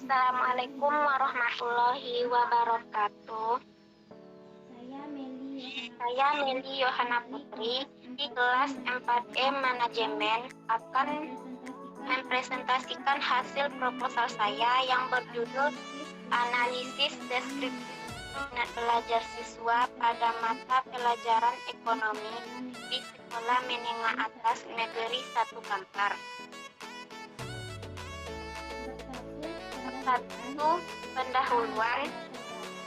Assalamualaikum warahmatullahi wabarakatuh. Saya Meli Yohana Putri di kelas 4E Manajemen akan mempresentasikan hasil proposal saya yang berjudul Analisis Deskripsi Minat Belajar Siswa pada Mata Pelajaran Ekonomi di Sekolah Menengah Atas Negeri 1 Kampar. 1. Pendahuluan.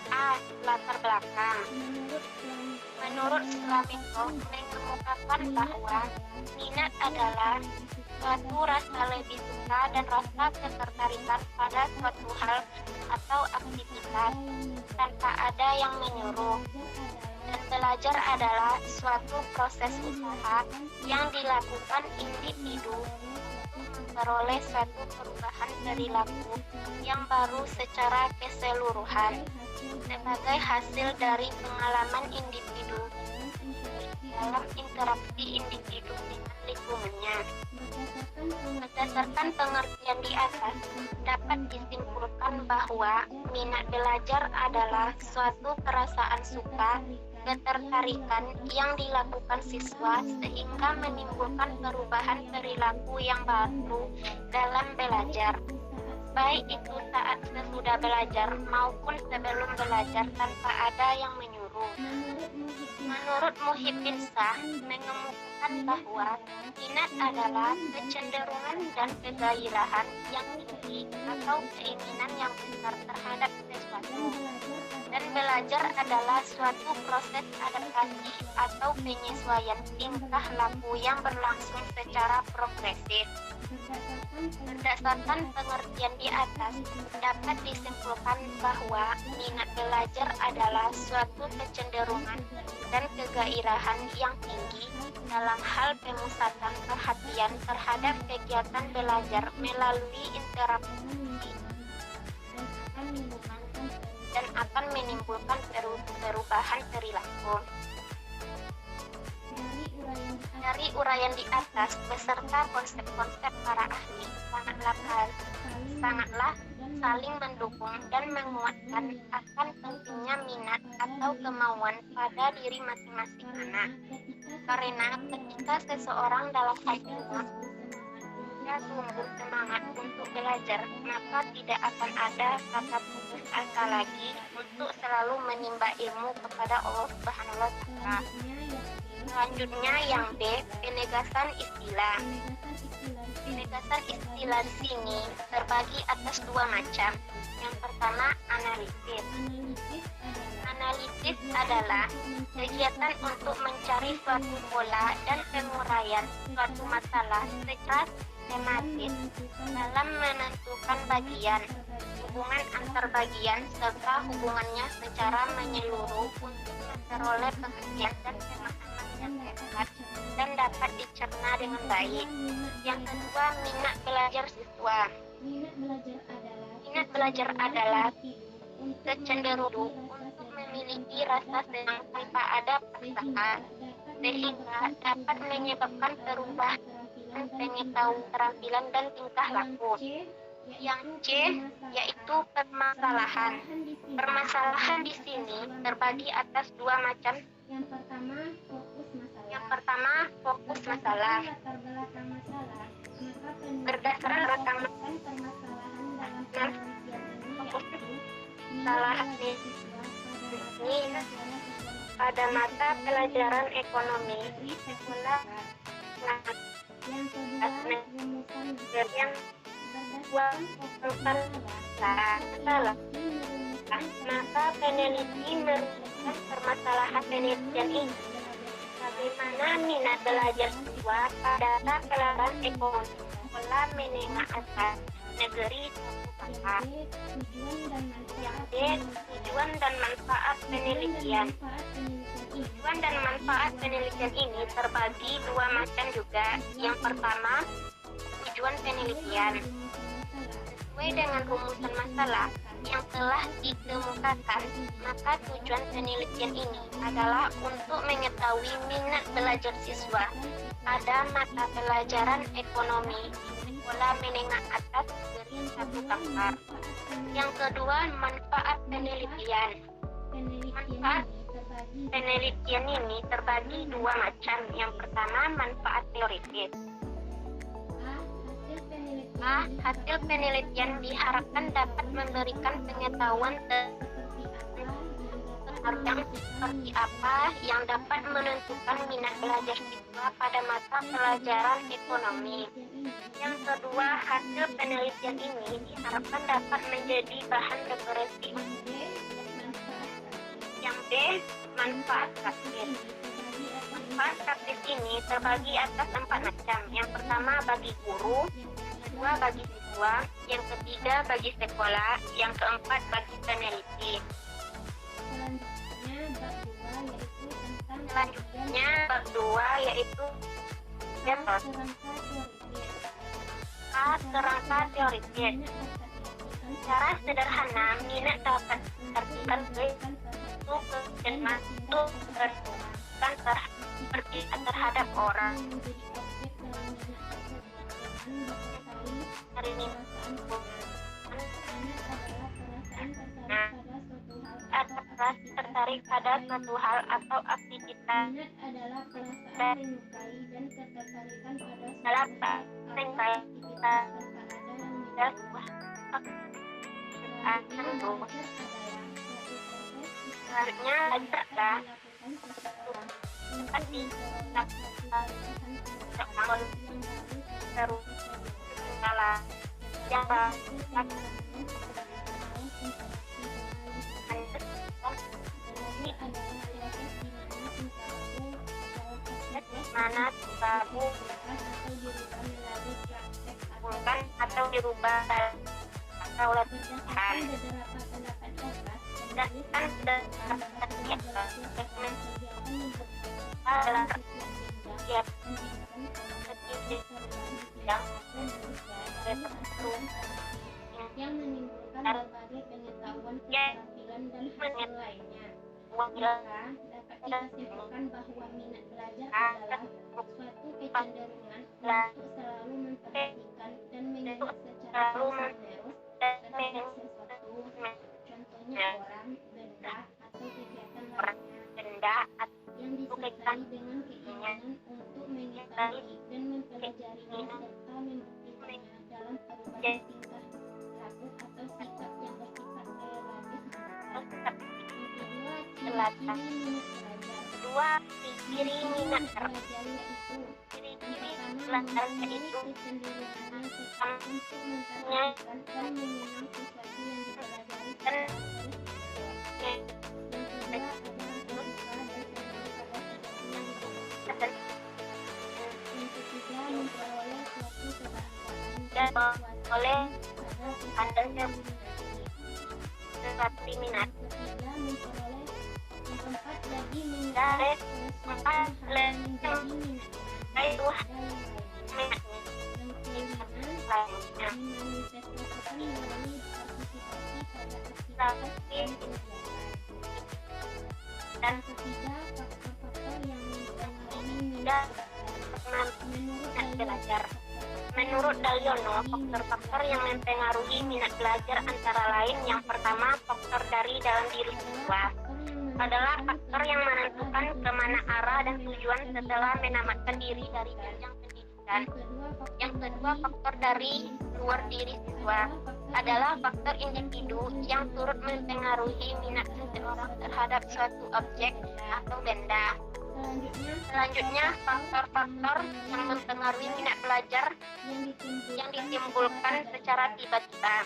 A. Latar belakang. Menurut Slamento mengemukakan bahwa minat adalah suatu rasa lebih suka dan rasa ketertarikan pada suatu hal atau aktivitas tanpa ada yang menyuruh. Dan belajar adalah suatu proses usaha yang dilakukan individu memperoleh suatu perubahan perilaku yang baru secara keseluruhan sebagai hasil dari pengalaman individu dalam interaksi individu dengan lingkungannya. Berdasarkan pengertian di atas, dapat disimpulkan bahwa minat belajar adalah suatu perasaan suka, ketertarikan yang dilakukan siswa sehingga menimbulkan perubahan perilaku yang baru dalam belajar, baik itu saat sesudah belajar maupun sebelum belajar tanpa ada yang menyuruh. Menurut Muhyiddin Shah mengemukakan bahwa minat adalah kecenderungan dan kegairahan yang tinggi atau keinginan yang besar terhadap sesuatu, dan belajar adalah suatu proses adaptasi atau penyesuaian tingkah laku yang berlangsung secara progresif. Berdasarkan pengertian di atas, dapat disimpulkan bahwa minat belajar adalah suatu kecenderungan dan kegairahan yang tinggi dalam hal pemusatan perhatian terhadap kegiatan belajar melalui interaksi dan akan menimbulkan perubahan perilaku. Dari uraian di atas beserta konsep-konsep para ahli sangatlah saling mendukung dan menguatkan akan pentingnya minat atau kemauan pada diri masing-masing anak. Karena ketika seseorang dalam hatinya tumbuh semangat untuk belajar, maka tidak akan ada kata putus asa lagi untuk selalu menimba ilmu kepada Allah Subhanahu wa Ta'ala. Selanjutnya yang B, penegasan istilah. Penegasan istilah di sini terbagi atas dua macam. Yang pertama, analisis. Analisis adalah kegiatan untuk mencari suatu pola dan penguraian suatu masalah secara tematis dalam menentukan bagian, hubungan antar bagian, serta hubungannya secara menyeluruh untuk memperoleh pengertian dan pemahaman yang tepat dan dapat dicerna dengan baik. Yang kedua, minat belajar siswa. Minat belajar adalah kecenderungan untuk memiliki rasa senang tanpa ada paksaan, sehingga dapat menyebabkan perubahan pengetahuan, keterampilan, dan tingkah laku. Yang C, yaitu permasalahan. Permasalahan di sini terbagi atas dua macam. Yang pertama, fokus masalah. Berdasarkan latar belakang fokus masalah ini pada mata pelajaran ekonomi di sekolah yang masalah. Maka peneliti merumuskan permasalahan penelitian ini. Bagaimana minat belajar siswa pada pelajaran ekonomi sekolah menengah atas negeri 1 Kampar. Yang D, tujuan dan manfaat penelitian. Tujuan dan manfaat penelitian ini terbagi dua macam juga. Yang pertama, tujuan penelitian. Sesuai dengan rumusan masalah yang telah dikemukakan, maka tujuan penelitian ini adalah untuk mengetahui minat belajar siswa pada mata pelajaran ekonomi di sekolah menengah atas negeri 1 Kampar. Yang kedua, manfaat penelitian. Manfaat penelitian ini terbagi dua macam. Yang pertama, manfaat teoritis. Hasil penelitian diharapkan dapat memberikan pengetahuan tentang seperti apa yang dapat menentukan minat belajar siswa pada mata pelajaran ekonomi. Yang kedua, hasil penelitian ini diharapkan dapat menjadi bahan referensi. Yang B, manfaat praktis. Manfaat praktis ini terbagi atas 4 macam. Yang pertama bagi guru, kedua bagi siswa, yang ketiga bagi sekolah, yang keempat bagi peneliti. Selanjutnya bab 2 yaitu metode. Kerangka teoritis. Secara sederhana, minat dapat diartikan sebagai masuk terhadap orang. Tertarik pada suatu hal atau aktivitas dalam selanjutnya adalah mana babu bukan atau dirubah atau latihan dan yang menimbulkan berbagai pengetahuan, keterampilan dan hasil lainnya. Maka dapat disimpulkan bahwa minat belajar adalah suatu kecenderungan untuk selalu memperhatikan dan melihat secara terus-menerus terhadap sesuatu, contohnya orang, benda, atau kegiatan lainnya, yang disertai dengan keinginan untuk mengetahui dan mempelajarinya serta membuktikannya dalam perubahan tingkah laku atau sikap yang bersifat relatif. Ciri minat belajar yaitu pertama, itu kecenderungannya untuk memperhatikan dan mengenang sesuatu yang dipelajari secara terus. Yang kedua adalah terbuka dan terbuka. Yang ketiga, memperoleh suatu kebahagiaan oleh adanya suatu minat. Ketiga, memperoleh. Yang keempat lagi menjadi dan ketiga, faktor-faktor yang mempengaruhi minat belajar. Menurut Daliono, faktor-faktor yang mempengaruhi minat belajar antara lain yang pertama, faktor dari dalam diri siswa adalah faktor yang menentukan kemana arah dan tujuan setelah menamatkan diri dari jenjang pendidikan. Yang kedua, faktor dari luar diri siswa adalah faktor individu yang turut mempengaruhi minat seseorang terhadap suatu objek atau benda. Selanjutnya, faktor-faktor yang mempengaruhi minat belajar yang ditimbulkan secara tiba-tiba.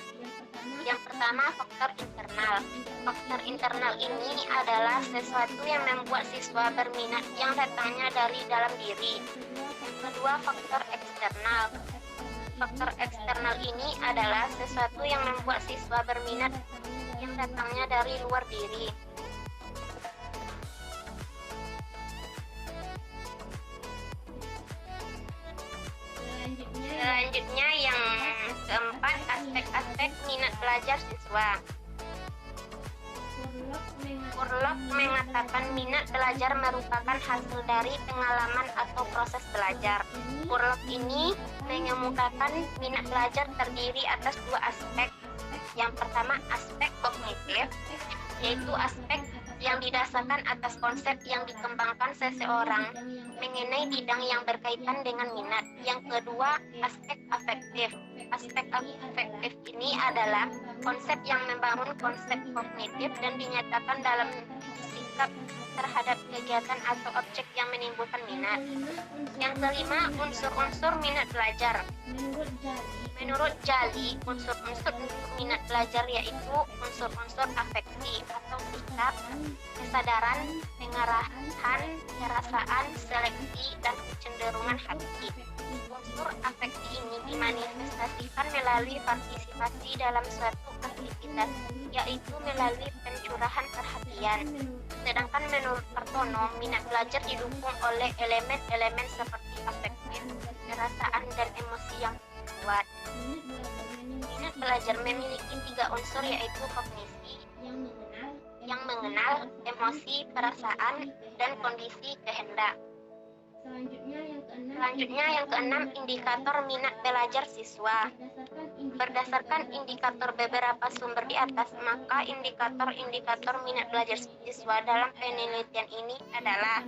Yang pertama, faktor internal. Faktor internal ini adalah sesuatu yang membuat siswa berminat yang datangnya dari dalam diri. Yang kedua, faktor eksternal. Faktor eksternal ini adalah sesuatu yang membuat siswa berminat yang datangnya dari luar diri. Selanjutnya yang keempat, aspek-aspek minat belajar siswa. Kurlop mengatakan minat belajar merupakan hasil dari pengalaman atau proses belajar. Kurlop ini mengemukakan minat belajar terdiri atas dua aspek. Yang pertama, aspek kognitif, yaitu aspek yang didasarkan atas konsep yang dikembangkan seseorang mengenai bidang yang berkaitan dengan minat. Yang kedua, aspek afektif. Aspek afektif ini adalah konsep yang membangun konsep kognitif dan dinyatakan dalam sikap terhadap kegiatan atau objek yang menimbulkan minat. Yang kelima, unsur-unsur minat belajar. Menurut Jali, unsur-unsur minat belajar yaitu unsur-unsur afeksi atau sikap, kesadaran, pengarahan, perasaan, seleksi, dan kecenderungan hati. Unsur afeksi ini dimanifestasikan melalui partisipasi dalam suatu aktivitas, yaitu melalui pencurahan perhatian. Sedangkan menurut Partono, minat belajar didukung oleh elemen-elemen seperti afektif, perasaan, dan emosi yang kuat. Minat belajar memiliki 3 unsur, yaitu kognisi, yang mengenal, emosi, perasaan, dan kondisi kehendak. Selanjutnya yang keenam, indikator minat belajar siswa. Berdasarkan indikator beberapa sumber di atas, maka indikator-indikator minat belajar siswa dalam penelitian ini adalah: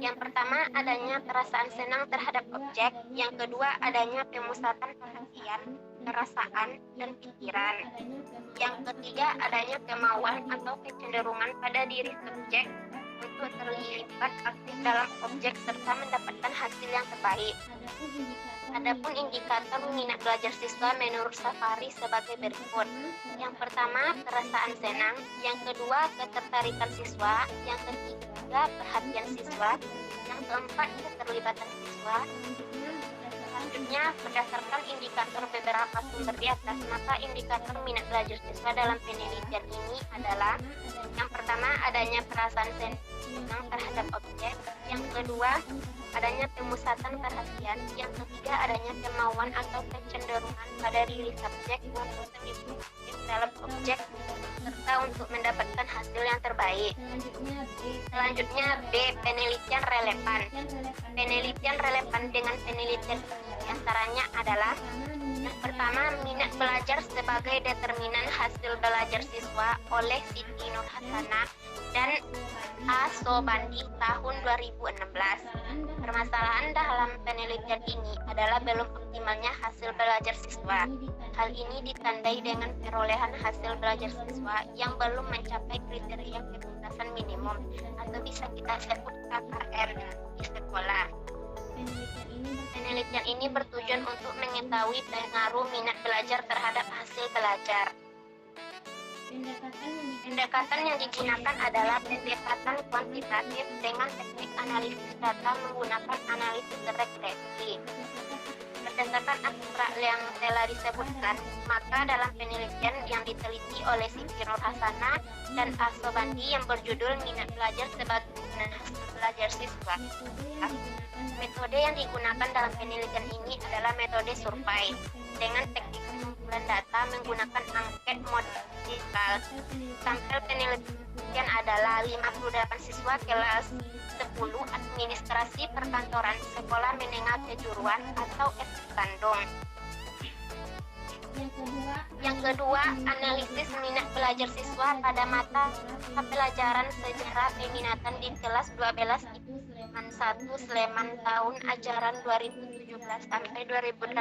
yang pertama, adanya perasaan senang terhadap objek. Yang kedua, adanya pemusatan perhatian, perasaan, dan pikiran. Yang ketiga, adanya kemauan atau kecenderungan pada diri subjek untuk terlibat aktif dalam objek serta mendapatkan hasil yang terbaik. Adapun indikator minat belajar siswa menurut Safari sebagai berikut. Yang pertama, perasaan senang. Yang kedua, ketertarikan siswa. Yang ketiga, perhatian siswa. Yang keempat, keterlibatan siswa. Selanjutnya, berdasarkan indikator beberapa sumber di atas, maka indikator minat belajar siswa dalam penelitian ini adalah: yang pertama, adanya perasaan senang terhadap objek. Yang kedua, adanya pemusatan perhatian. Yang ketiga, adanya kemauan atau kecenderungan pada diri subjek untuk terlibat dalam objek serta untuk mendapatkan hasil yang terbaik. Selanjutnya B, penelitian relevan. Penelitian relevan dengan penelitian ini antaranya adalah: yang pertama, minat belajar sebagai determinan hasil belajar siswa oleh Siti Nurhasana dan A. Sobandi tahun 2016. Permasalahan dalam penelitian ini adalah belum optimalnya hasil belajar siswa. Hal ini ditandai dengan perolehan hasil belajar siswa yang belum mencapai kriteria ketuntasan minimum atau bisa kita sebut KKM di sekolah. Penelitian ini bertujuan untuk mengetahui pengaruh minat belajar terhadap hasil belajar. Pendekatan yang digunakan adalah pendekatan kuantitatif dengan teknik analisis data menggunakan analisis regresi. Berdasarkan abstrak yang telah disebutkan, maka dalam penelitian yang diteliti oleh Siti Nurhasana dan Asobandi yang berjudul Minat Belajar sebagai Hasil Belajar Siswa, metode yang digunakan dalam penelitian ini adalah metode survei dengan teknik pengumpulan data menggunakan angket model. Sampel penelitian adalah 58 siswa kelas 10 administrasi perkantoran sekolah menengah kejuruan atau SD Bandung. Yang kedua, analisis minat belajar siswa pada mata pelajaran sejarah peminatan di kelas 12 Sleman 1 Sleman tahun ajaran 2017 sampai 2018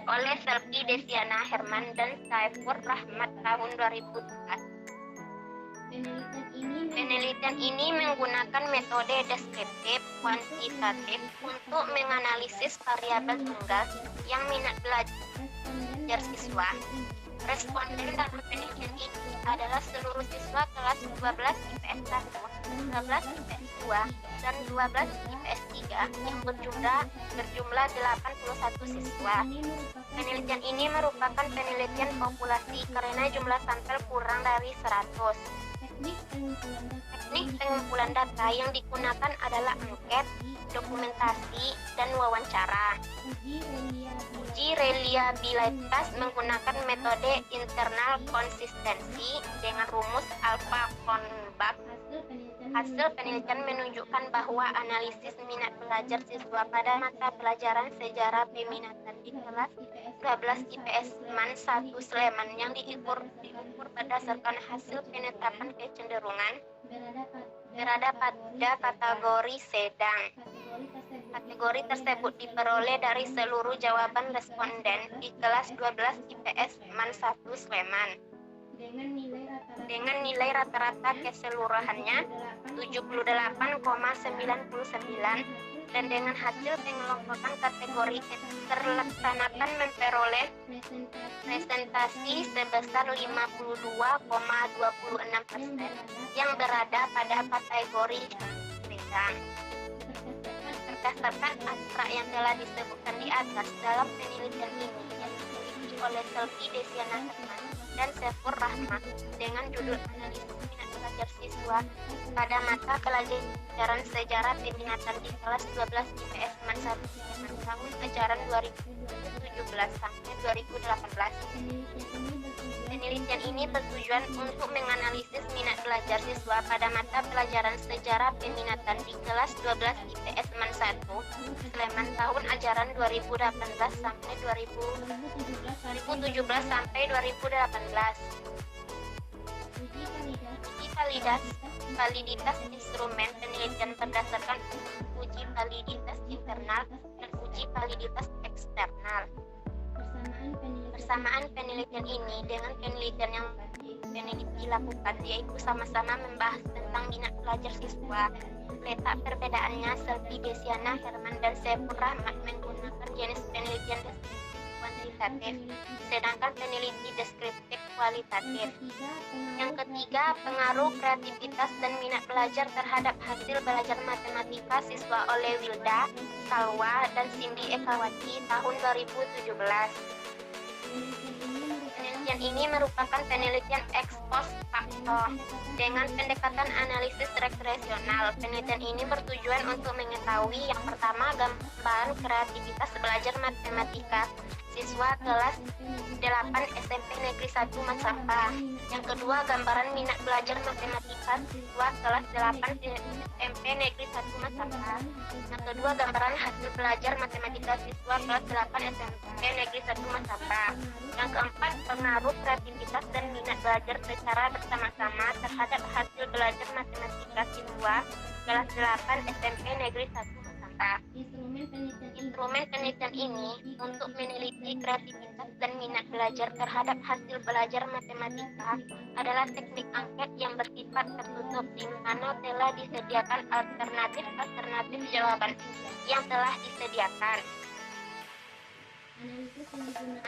oleh Selvi Desiana Herman dan Saifur Rahmat tahun 2004. Penelitian ini menggunakan metode deskriptif kuantitatif untuk menganalisis variabel tunggal yang minat belajar siswa. Responden dalam penelitian ini adalah seluruh siswa kelas 12 IPS 1, 12 IPS 2, dan 12 IPS 3 yang berjumlah 81 siswa. Penelitian ini merupakan penelitian populasi karena jumlah sampel kurang dari 100. Teknik pengumpulan data yang digunakan adalah angket, dokumentasi, dan wawancara. Uji reliabilitas menggunakan metode internal konsistensi dengan rumus alpha Kronbach. Hasil penelitian menunjukkan bahwa analisis minat belajar siswa pada mata pelajaran sejarah peminatan di kelas 12 IPS MAN 1 Sleman yang diukur berdasarkan hasil penetapan kecenderungan berada pada kategori sedang. Kategori tersebut diperoleh dari seluruh jawaban responden di kelas 12 IPS MAN 1 Sleman dengan nilai rata-rata keseluruhannya 78,99 dan dengan hasil pengelompokan kategori terlaksanakan memperoleh presentasi sebesar 52,26% yang berada pada kategori sedang. Berdasarkan abstrak yang telah disebutkan di atas, dalam penelitian ini yang diteliti oleh Selvi Desiana Herman dan Saifur Rahmat dengan judul analisis minat belajar siswa pada mata pelajaran sejarah peminatan di kelas 12 IPS MAN 1 tahun ajaran 2017 sampai 2018. Penelitian ini bertujuan untuk menganalisis minat belajar siswa pada mata pelajaran sejarah peminatan di kelas 12 IPS MAN 1 Sleman tahun ajaran 2018 sampai 2017 sampai 2018. Uji validitas instrumen penelitian berdasarkan uji validitas internal dan uji validitas eksternal. Persamaan penelitian ini dengan penelitian yang peneliti lakukan yaitu sama-sama membahas tentang minat belajar siswa. Letak perbedaannya, Selvi Desiana Herman dan Saifur Rahmat menggunakan jenis penelitian deskriptif kuantitatif, sedangkan peneliti deskriptif kualitatif. Yang ketiga, pengaruh kreativitas dan minat belajar terhadap hasil belajar matematika siswa oleh Wilda, Salwa, dan Cindy Ekawati tahun 2017. Penelitian ini merupakan penelitian ex post facto dengan pendekatan analisis regresional. Penelitian ini bertujuan untuk mengetahui yang pertama gambaran kreativitas belajar matematika siswa kelas 8 SMP Negeri 1 Masamba. Yang kedua, gambaran minat belajar matematika siswa kelas 8 SMP Negeri 1 Masamba. Yang kedua, gambaran hasil belajar matematika siswa kelas 8 SMP Negeri 1 Masamba. Yang keempat, pengaruh kreativitas dan minat belajar secara bersama-sama terhadap hasil belajar matematika siswa kelas 8 SMP Negeri 1 Masamba. Instrumen penelitian ini untuk meneliti kreativitas dan minat belajar terhadap hasil belajar matematika adalah teknik angket yang bersifat tertutup, di mana telah disediakan alternatif jawaban yang telah disediakan.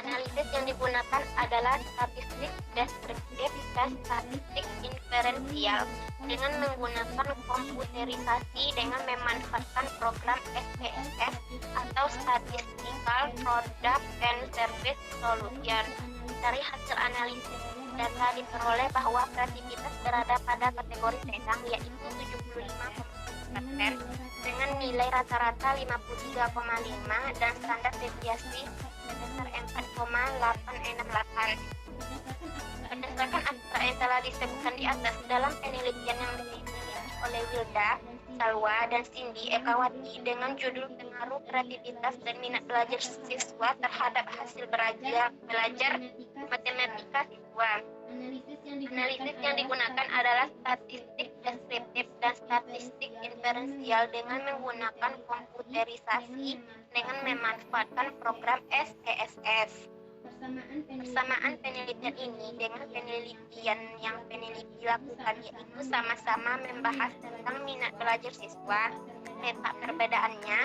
Analisis yang digunakan adalah statistik deskriptif dan statistik inferensial dengan menggunakan komputerisasi dengan memanfaatkan program SPSS atau Statistical Product and Service Solution. Dari hasil analisis data diperoleh bahwa kreativitas berada pada kategori sedang, yaitu 75% dengan nilai rata-rata 53,5 dan standar deviasi sebesar 4,868. Berdasarkan abstrak yang telah disebutkan di atas, dalam penelitian yang diteliti oleh Wilda, Salwa, dan Cindy Ekawati dengan judul pengaruh kreativitas dan minat belajar siswa terhadap hasil belajar matematika siswa. Analisis yang digunakan adalah statistik deskriptif dan statistik inferensial dengan menggunakan komputerisasi dengan memanfaatkan program SPSS. Persamaan penelitian ini dengan penelitian yang peneliti lakukan yaitu sama-sama membahas tentang minat belajar siswa. Letak perbedaannya,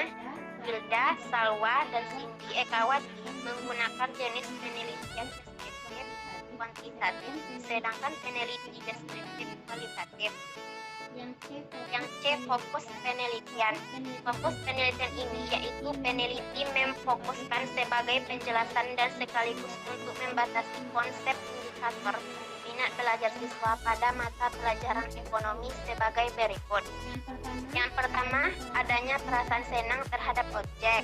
Wilda, Salwa, dan Cindy Ekawati menggunakan jenis penelitian deskriptif kuantitatif, sedangkan peneliti deskriptif kualitatif. Yang C, fokus penelitian. Fokus penelitian ini yaitu peneliti memfokuskan sebagai penjelasan dan sekaligus untuk membatasi konsep indikator minat belajar siswa pada mata pelajaran ekonomi sebagai berikut. Yang pertama, adanya perasaan senang terhadap objek.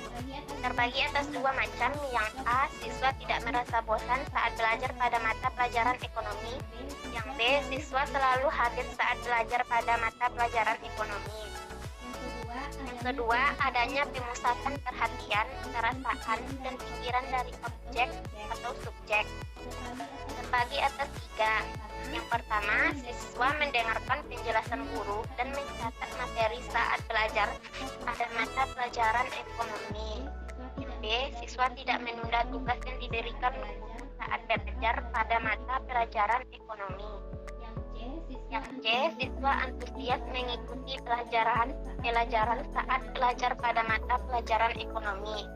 Terbagi atas dua macam. Yang A, siswa tidak merasa bosan saat belajar pada mata pelajaran ekonomi. Yang B, siswa selalu hadir saat belajar pada mata pelajaran ekonomi. Yang kedua, adanya pemusatan perhatian, perasaan, dan pikiran dari objek atau subjek. Terbagi atas tiga. Yang pertama, siswa mendengarkan penjelasan guru dan mencatat materi saat belajar pada mata pelajaran ekonomi. Yang B, siswa tidak menunda tugas yang diberikan guru saat belajar pada mata pelajaran ekonomi. Yang C, siswa antusias mengikuti pelajaran saat belajar pada mata pelajaran ekonomi.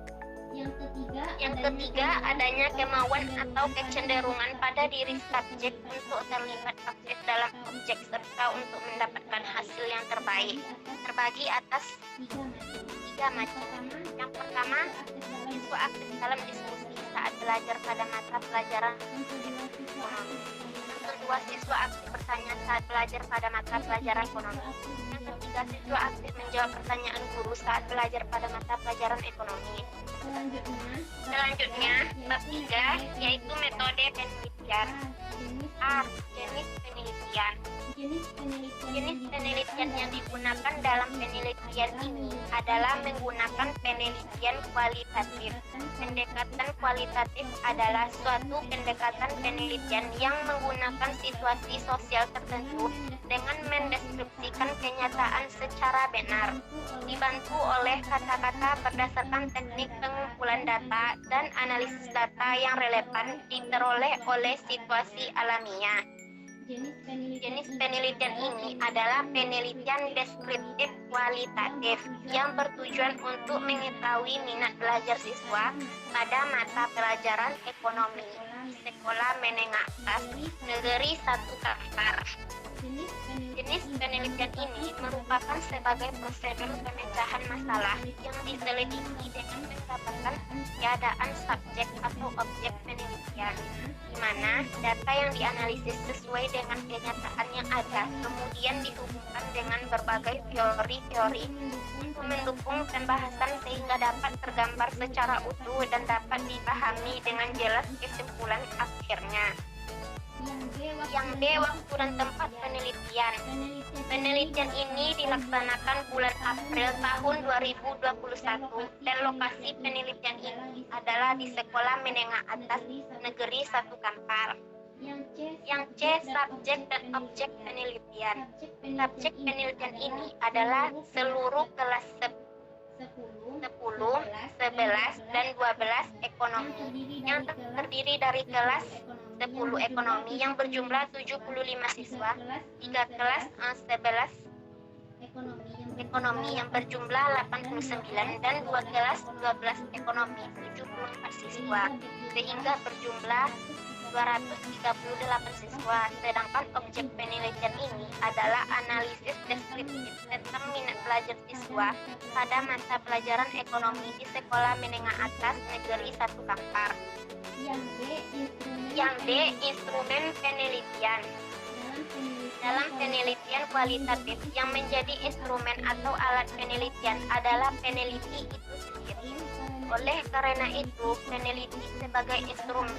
Yang ketiga, adanya kemauan atau kecenderungan pada diri subjek untuk terlibat aktif dalam objek serta untuk mendapatkan hasil yang terbaik. Terbagi atas tiga macam. Yang pertama, siswa aktif dalam diskusi saat belajar pada mata pelajaran ekonomi. Yang kedua, siswa aktif bertanya saat belajar pada mata pelajaran ekonomi. Yang ketiga, siswa aktif menjawab pertanyaan guru saat belajar pada mata pelajaran ekonomi. Selanjutnya, bab 3, yaitu metode penelitian. A. Jenis penelitian. Jenis penelitian yang digunakan dalam penelitian ini adalah menggunakan penelitian kualitatif. Pendekatan kualitatif adalah suatu pendekatan penelitian yang menggunakan situasi sosial tertentu dengan mendeskripsikan kenyataan secara benar, dibantu oleh kata-kata berdasarkan teknik pengumpulan data dan analisis data yang relevan diperoleh oleh situasi alamiah. Jenis penelitian ini adalah penelitian deskriptif kualitatif yang bertujuan untuk mengetahui minat belajar siswa pada mata pelajaran ekonomi sekolah menengah atas negeri 1 Kampar. Jenis penelitian ini merupakan sebagai prosedur pemecahan masalah yang diselidiki dengan mendapatkan keadaan subjek atau objek penelitian, di mana data yang dianalisis sesuai dengan kenyataan yang ada, kemudian dihubungkan dengan berbagai teori-teori untuk mendukung pembahasan sehingga dapat tergambar secara utuh dan dapat dipahami dengan jelas kesimpulan akhirnya. Yang B, waktu dan tempat penelitian. Penelitian ini dilaksanakan bulan April tahun 2021 dan lokasi penelitian ini adalah di Sekolah Menengah Atas Negeri 1 Kampar. Yang C, subjek dan objek penelitian. Subjek penelitian ini adalah seluruh kelas 10, 11, dan 12 ekonomi yang terdiri dari kelas 10 ekonomi yang berjumlah 75 siswa, 3 kelas 11 ekonomi yang berjumlah 89 dan 2 kelas 12 ekonomi 74 siswa, sehingga berjumlah 238 siswa. Sedangkan objek penelitian ini adalah analisis deskriptif tentang minat belajar siswa pada mata pelajaran ekonomi di Sekolah Menengah Atas Negeri 1 Kampar. Yang D, instrumen penelitian. Dalam penelitian kualitatif, yang menjadi instrumen atau alat penelitian adalah peneliti itu sendiri. Oleh karena itu, peneliti sebagai instrumen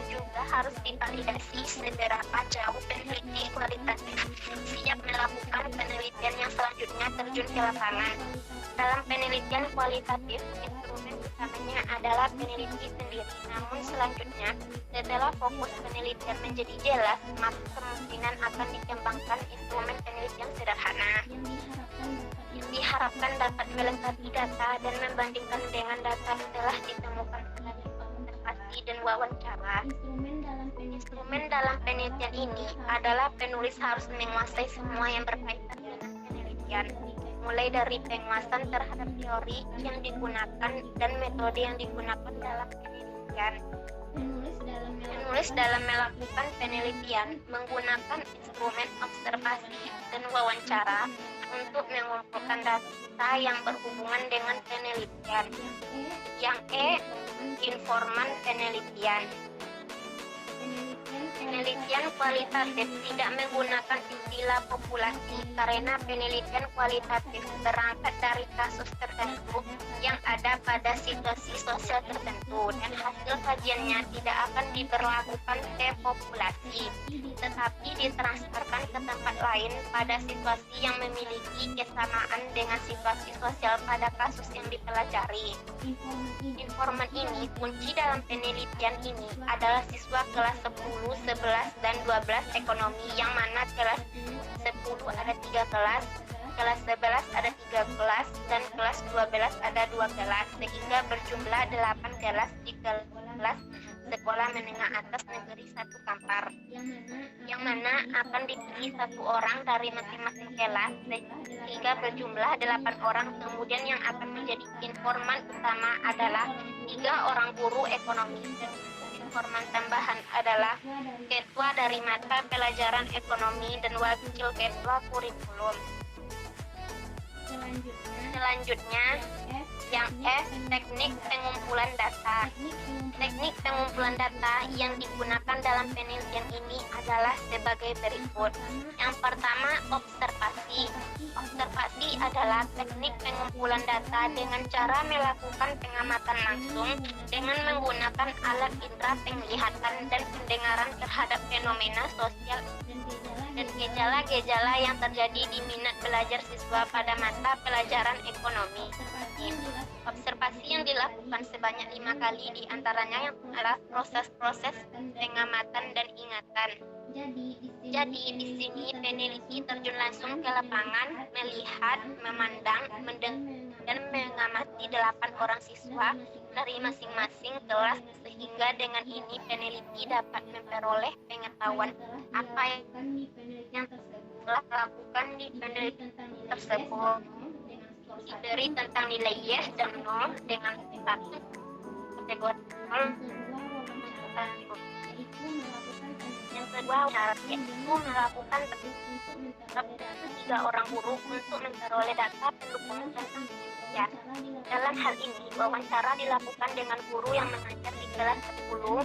juga harus divalidasi seberapa jauh peneliti kualitatif siap melakukan penelitian yang selanjutnya terjun ke lapangan. Dalam penelitian kualitatif, instrumen utamanya adalah peneliti sendiri. Namun selanjutnya, setelah fokus penelitian menjadi jelas, maka kemungkinan akan dikembangkan instrumen penelitian sederhana yang diharapkan dapat melengkapi data dan membandingkan dengan data setelah ditemukan observasi dan wawancara. Instrumen dalam penelitian ini adalah penulis harus menguasai semua yang berkaitan dengan penelitian, mulai dari penguasaan terhadap teori yang digunakan dan metode yang digunakan dalam penelitian, Penulis dalam melakukan penelitian menggunakan instrumen observasi dan wawancara untuk mengumpulkan data yang berhubungan dengan penelitian. Yang E, informan penelitian. Penelitian kualitatif tidak menggunakan istilah populasi karena penelitian kualitatif berangkat dari kasus tertentu yang ada pada situasi sosial tertentu dan hasil kajiannya tidak akan diberlakukan ke populasi, tetapi ditransferkan ke tempat lain pada situasi yang memiliki kesamaan dengan situasi sosial pada kasus yang dipelajari. Informan ini, kunci dalam penelitian ini adalah siswa kelas 10, 11, dan 12 ekonomi, yang mana kelas 10 ada 3 kelas, kelas 11 ada 3 kelas, dan kelas 12 ada 2 kelas, sehingga berjumlah 8 kelas di kelas sekolah menengah atas negeri 1 Kampar, yang mana akan dipilih 1 orang dari masing-masing kelas sehingga berjumlah 8 orang. Kemudian yang akan menjadi informan utama adalah 3 orang guru ekonomi. Informan tambahan adalah ketua dari mata pelajaran ekonomi dan wakil ketua kurikulum. Selanjutnya, yang F, teknik pengumpulan data. Teknik pengumpulan data yang digunakan dalam penelitian ini adalah sebagai berikut. Yang pertama, observasi. Observasi adalah teknik pengumpulan data dengan cara melakukan pengamatan langsung dengan menggunakan alat indera penglihatan dan pendengaran terhadap fenomena sosial dan gejala-gejala yang terjadi di minat belajar siswa pada mata pelajaran ekonomi. Observasi yang dilakukan sebanyak 5 kali, diantaranya adalah proses-proses pengamatan dan ingatan. Jadi di sini peneliti terjun langsung ke lapangan, melihat, memandang, dan mengamati 8 orang siswa dari masing-masing kelas, sehingga dengan ini peneliti dapat memperoleh pengetahuan apa yang telah dilakukan di penelitian tersebut. Diberi tentang nilai yes dan no dengan satu kategori 0. Yang kedua, yaitu melakukan 3 orang guru untuk memperoleh data pendukung tentang penelitian. Dalam hal ini, wawancara dilakukan dengan guru yang mengajar di kelas 10,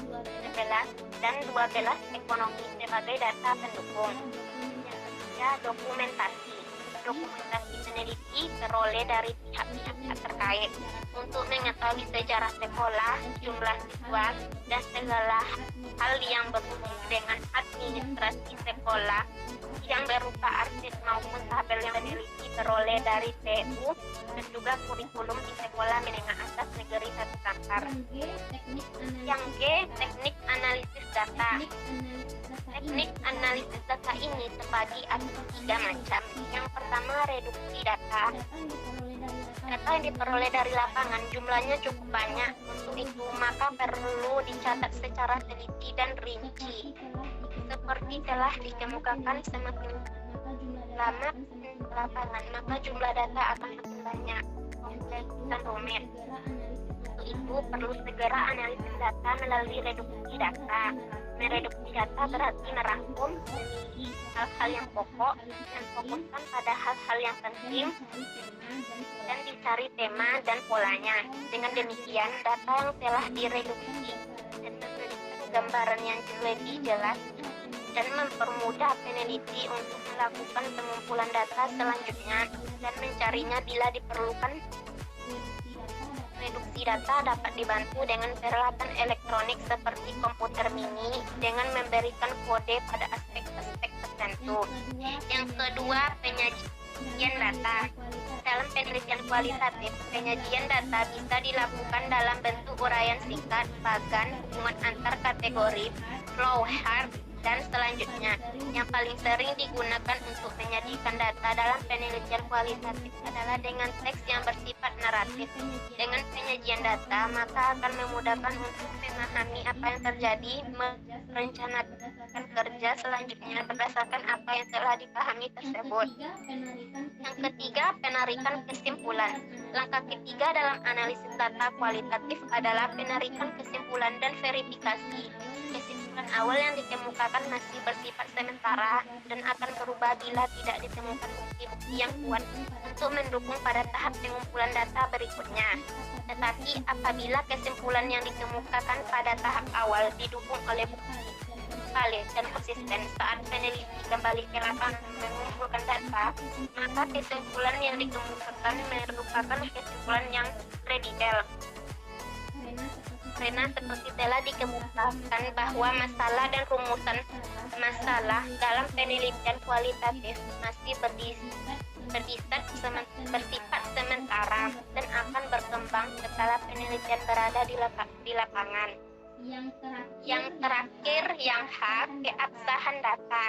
11, dan 12 ekonomi sebagai data pendukung. Yang ketiga, dokumentasi. Dokumentasi peneliti peroleh dari pihak-pihak terkait untuk mengetahui sejarah sekolah, jumlah siswa, dan segala hal yang berhubungan dengan administrasi sekolah yang berupa arsip maupun tabel yang peneliti peroleh dari TU dan juga kurikulum di sekolah menengah atas negeri 1 Kampar. Yang G, teknik analisis data. Teknik analisis data ini terbagi atas 3 macam. Yang pertama, reduksi data. Data yang diperoleh dari lapangan jumlahnya cukup banyak. Untuk itu, maka perlu dicatat secara teliti dan rinci. Seperti telah dikemukakan, semakin lama lapangan, maka jumlah data akan makin banyak, kompleks dan rumit. Untuk itu, perlu segera analisis data melalui reduksi data. Mereduksi data berarti merangkum, memilih hal-hal yang pokok, dan fokuskan pada hal-hal yang penting, dan dicari tema dan polanya. Dengan demikian, data yang telah direduksi dan memberikan gambaran yang lebih jelas dan mempermudah peneliti untuk melakukan pengumpulan data selanjutnya dan mencarinya bila diperlukan. Reduksi data dapat dibantu dengan peralatan elektronik seperti komputer mini dengan memberikan kode pada aspek-aspek tertentu. Yang kedua, penyajian data. Dalam penelitian kualitatif, penyajian data bisa dilakukan dalam bentuk uraian singkat, bagan, hubungan antar kategori, flowchart, dan selanjutnya. Yang paling sering digunakan untuk menyajikan data dalam penelitian kualitatif adalah dengan teks yang bersifat naratif. Dengan penyajian data, maka akan memudahkan untuk memahami apa yang terjadi, merencanakan kerja selanjutnya berdasarkan apa yang telah dipahami tersebut. Yang ketiga, penarikan kesimpulan. Langkah ketiga dalam analisis data kualitatif adalah penarikan kesimpulan dan verifikasi. Kesimpulan awal yang dikemukakan masih bersifat sementara dan akan berubah bila tidak ditemukan bukti-bukti yang kuat untuk mendukung pada tahap pengumpulan data berikutnya. Tetapi apabila kesimpulan yang dikemukakan pada tahap awal didukung oleh bukti valid dan konsisten saat peneliti kembali ke lapangan mengumpulkan data, maka kesimpulan yang dikemukakan merupakan kesimpulan yang kredibel. Karena seperti telah dikemukakan bahwa masalah dan rumusan masalah dalam penelitian kualitatif masih bersifat sementara dan akan berkembang setelah penelitian berada di lapangan. Yang terakhir, yang H, keabsahan data.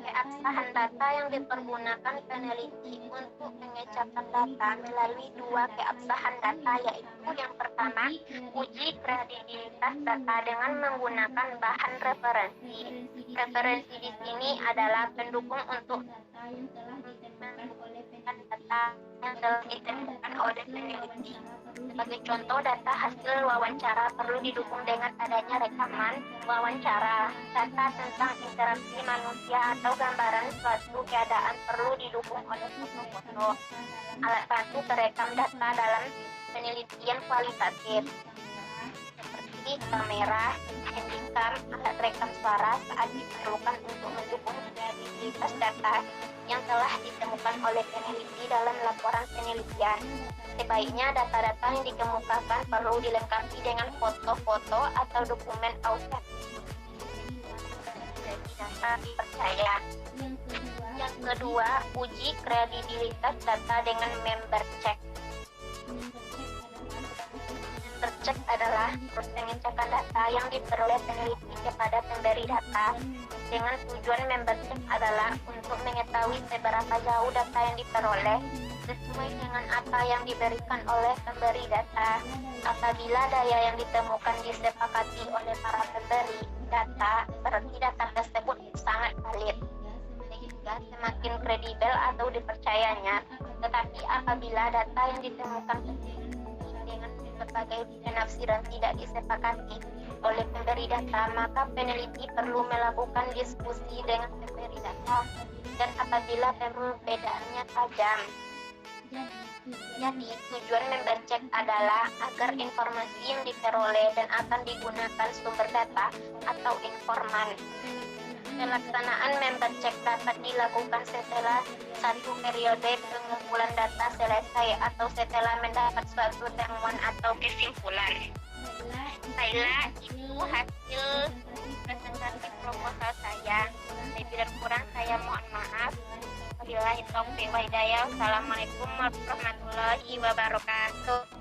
Keabsahan data yang dipergunakan peneliti untuk mengecapkan data melalui dua keabsahan data, yaitu yang pertama, uji kredibilitas data dengan menggunakan bahan referensi. Referensi di sini adalah pendukung untuk data yang telah ditemukan oleh peneliti. Sebagai contoh, data hasil wawancara perlu didukung dengan adanya rekaman wawancara. Data tentang interaksi manusia atau gambaran suatu keadaan perlu didukung oleh foto-foto. Alat bantu perekam data dalam penelitian kualitatif seperti kamera, handycam, alat rekam suara saat diperlukan untuk mendukung kredibilitas data yang telah ditemukan oleh peneliti dalam laporan penelitian. Sebaiknya data-data yang dikemukakan perlu dilengkapi dengan foto-foto atau dokumen autentik. Jadi data dipercaya. Yang kedua, uji kredibilitas data dengan member check. Member check adalah pengecekan data yang diperoleh peneliti kepada pemberi data. Dengan tujuan member check adalah untuk mengetahui seberapa jauh data yang diperoleh sesuai dengan apa yang diberikan oleh pemberi data. Apabila daya yang ditemukan disepakati oleh para pemberi data, berarti data tersebut sangat valid, sehingga semakin kredibel atau dipercayanya. Tetapi apabila data yang ditemukan dengan berbagai penafsiran tidak disepakati oleh pemberi data, maka peneliti perlu melakukan diskusi dengan pemberi data, dan apabila perbedaannya tajam. Jadi tujuan member check adalah agar informasi yang diperoleh dan akan digunakan sumber data atau informan. Pelaksanaan member check dapat dilakukan setelah satu periode pengumpulan data selesai atau setelah mendapat suatu temuan atau kesimpulan. Baiklah, itu hasil presentasi proposal saya. Lebih dan kurang saya mohon maaf. Wabillahi taufiq wa hidayah. Wassalamualaikum warahmatullahi wabarakatuh.